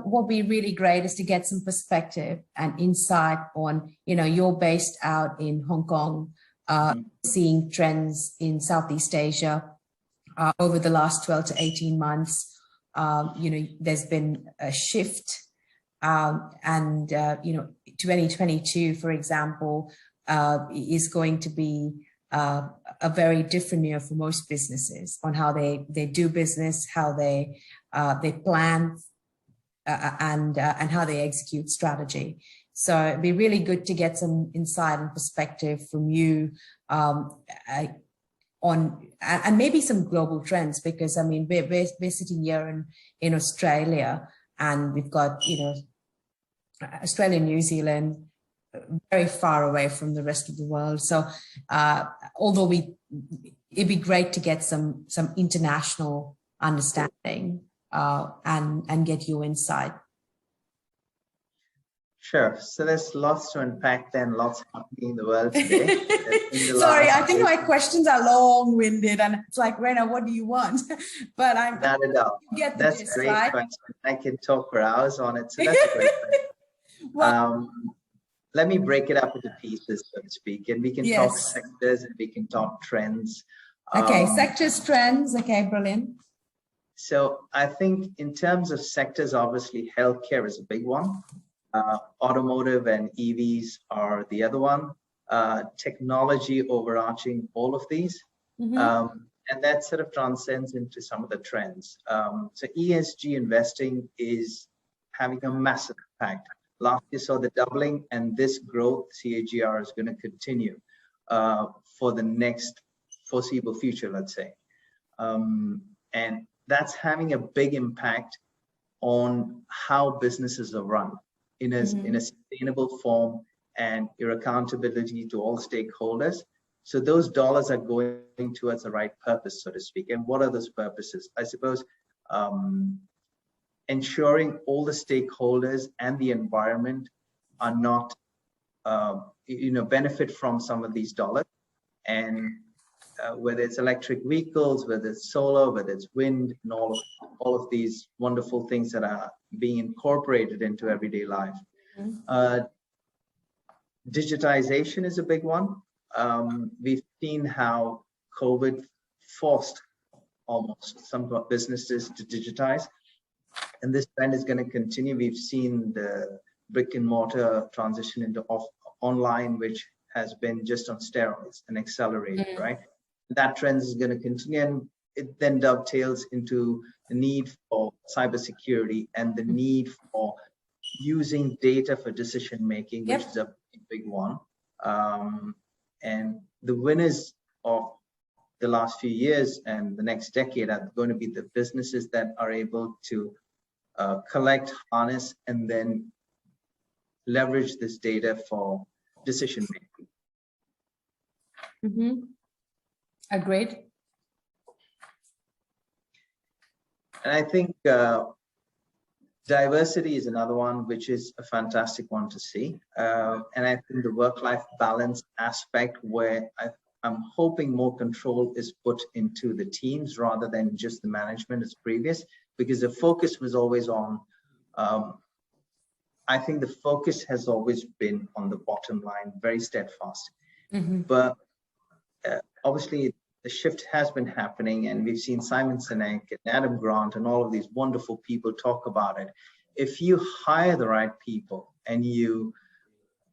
what would be really great is to get some perspective and insight on, you're based out in Hong Kong, seeing trends in Southeast Asia over the last 12 to 18 months. There's been a shift, and 2022, for example, is going to be a very different year for most businesses on how they do business, how they plan, and how they execute strategy. So it'd be really good to get some insight and perspective from you on and maybe some global trends, because I mean we're sitting here in Australia, and we've got Australia and New Zealand very far away from the rest of the world. So although it'd be great to get some international understanding and get your insight. Sure. So there's lots to unpack then, lots happening in the world today. Sorry, I think my questions are long-winded, and it's like, Reina, what do you want? But I'm not at all. Get that's this, great right? question. I can talk for hours on it. So that's a great question. Well, let me break it up into pieces, so to speak, and we can talk yes. sectors and we can talk trends. Okay, sectors, trends. Okay, brilliant. So I think in terms of sectors, obviously healthcare is a big one. Automotive and EVs are the other one. Technology overarching all of these. And that sort of transcends into some of the trends. So ESG investing is having a massive impact. Last year saw the doubling, and this growth CAGR is going to continue for the next foreseeable future, let's say. And that's having a big impact on how businesses are run in a sustainable form, and your accountability to all stakeholders. So those dollars are going towards the right purpose, so to speak. And what are those purposes? I suppose ensuring all the stakeholders and the environment are not, benefit from some of these dollars. And whether it's electric vehicles, whether it's solar, whether it's wind, and all of these wonderful things that are being incorporated into everyday life. Digitization is a big one. We've seen how COVID forced almost some businesses to digitize, and this trend is going to continue. We've seen the brick and mortar transition into online, which has been just on steroids and accelerated, right? That trend is going to continue, and it then dovetails into the need for cybersecurity and the need for using data for decision making, which is a big one. And the winners of the last few years and the next decade are going to be the businesses that are able to collect, harness, and then leverage this data for decision making. Agreed. And I think diversity is another one, which is a fantastic one to see. And I think the work-life balance aspect, where I'm hoping more control is put into the teams rather than just the management as previous, because the focus was always on, I think the focus has always been on the bottom line, very steadfast. But obviously the shift has been happening, and we've seen Simon Sinek and Adam Grant and all of these wonderful people talk about it. If you hire the right people and you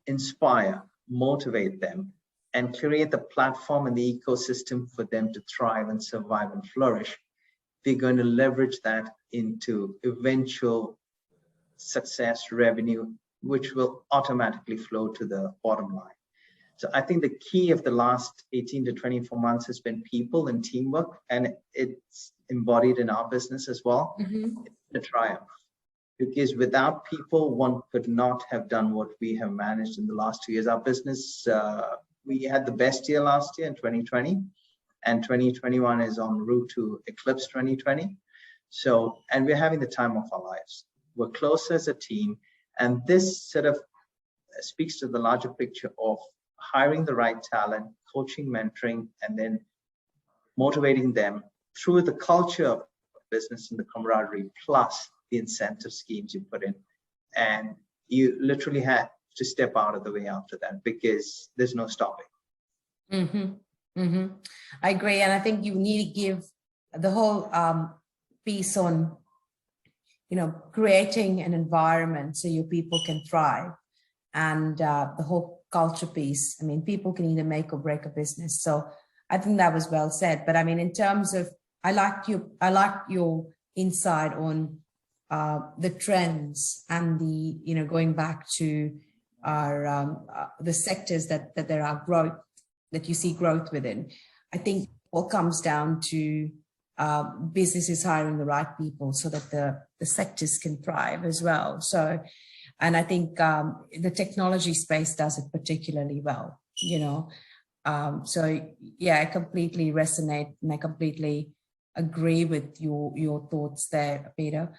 inspire, motivate them, and create the platform and the ecosystem for them to thrive and survive and flourish, they're going to leverage that into eventual success, revenue, which will automatically flow to the bottom line. So I think the key of the last 18 to 24 months has been people and teamwork, and it's embodied in our business as well. It's a triumph, because without people, one could not have done what we have managed in the last 2 years. Our business, we had the best year last year in 2020, and 2021 is en route to eclipse 2020. So, and we're having the time of our lives. We're closer as a team, and this sort of speaks to the larger picture of hiring the right talent, coaching, mentoring, and then motivating them through the culture of business and the camaraderie, plus the incentive schemes you put in, and you literally had to step out of the way after that because there's no stopping. I agree, and I think you need to give the whole piece on, creating an environment so your people can thrive, and the whole culture piece. I mean, people can either make or break a business. So I think that was well said. But I mean, in terms of, I like your insight on the trends and the, going back to our the sectors that there are growth, that you see growth within. I think all comes down to businesses hiring the right people so that the sectors can thrive as well. So, and I think the technology space does it particularly well, so yeah, I completely resonate and I completely agree with your thoughts there, Peter.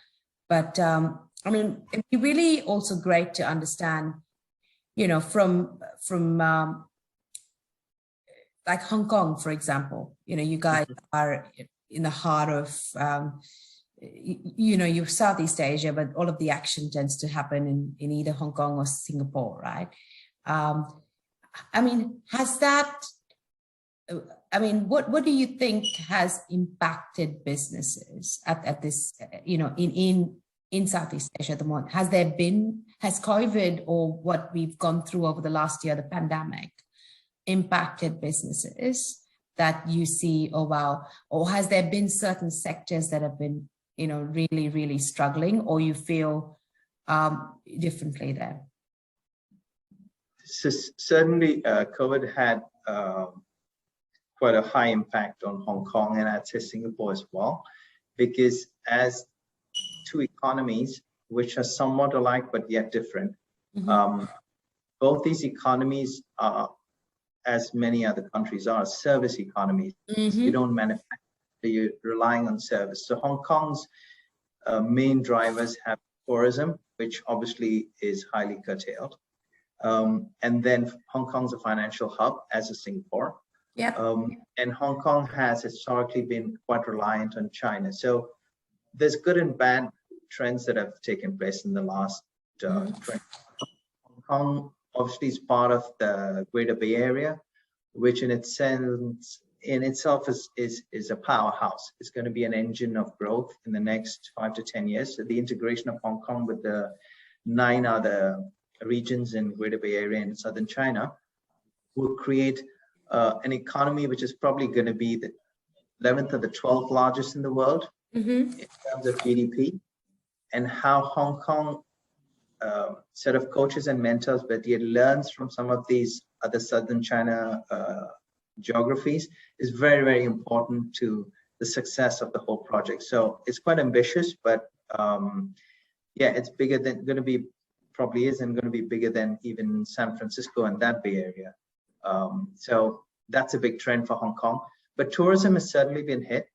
But I mean, it'd be really also great to understand, from like Hong Kong, for example, you guys are in the heart of, you're Southeast Asia, but all of the action tends to happen in either Hong Kong or Singapore, right? I mean, what do you think has impacted businesses at this, in Southeast Asia at the moment? Has COVID, or what we've gone through over the last year, the pandemic, impacted businesses that you see, or has there been certain sectors that have been, really, really struggling, or you feel differently there? So certainly, COVID had quite a high impact on Hong Kong, and I'd say Singapore as well, because as two economies which are somewhat alike but yet different, both these economies are, as many other countries are, service economies. You don't manufacture, you're relying on service. So Hong Kong's main drivers have tourism, which obviously is highly curtailed. And then Hong Kong's a financial hub, as is Singapore. And Hong Kong has historically been quite reliant on China. So there's good and bad trends that have taken place in the last 20 years. Hong Kong obviously is part of the Greater Bay Area, which in itself is a powerhouse. It's going to be an engine of growth in the next 5 to 10 years. So the integration of Hong Kong with the 9 other regions in Greater Bay Area and southern China will create an economy which is probably going to be the 11th or the 12th largest in the world in terms of GDP. And how Hong Kong sort of coaches and mentors, but yet learns from some of these other southern China geographies is very, very important to the success of the whole project. So it's quite ambitious, but yeah, it's bigger than probably isn't going to be bigger than even San Francisco and that Bay Area. So that's a big trend for Hong Kong. But tourism has certainly been hit.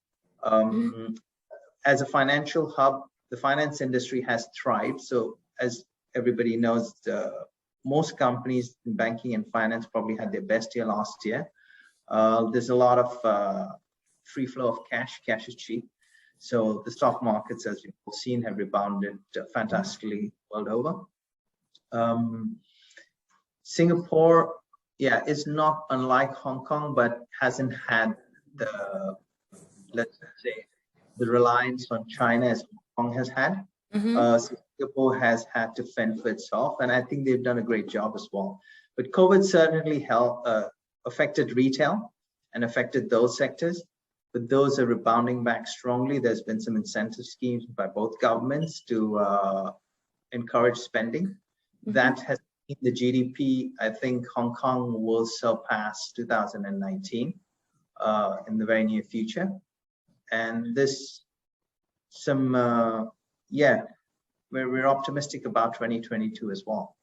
As a financial hub, the finance industry has thrived. So as everybody knows, most companies in banking and finance probably had their best year last year. There's a lot of free flow of cash. Cash is cheap. So the stock markets, as you've seen, have rebounded fantastically world over. Singapore, yeah, is not unlike Hong Kong, but hasn't had the, let's say, the reliance on China as Hong Kong has had. Singapore has had to fend for itself, and I think they've done a great job as well. But COVID certainly affected retail and affected those sectors, but those are rebounding back strongly. There's been some incentive schemes by both governments to encourage spending. That has seen the GDP. I think Hong Kong will surpass 2019 in the very near future. And this, we're optimistic about 2022 as well.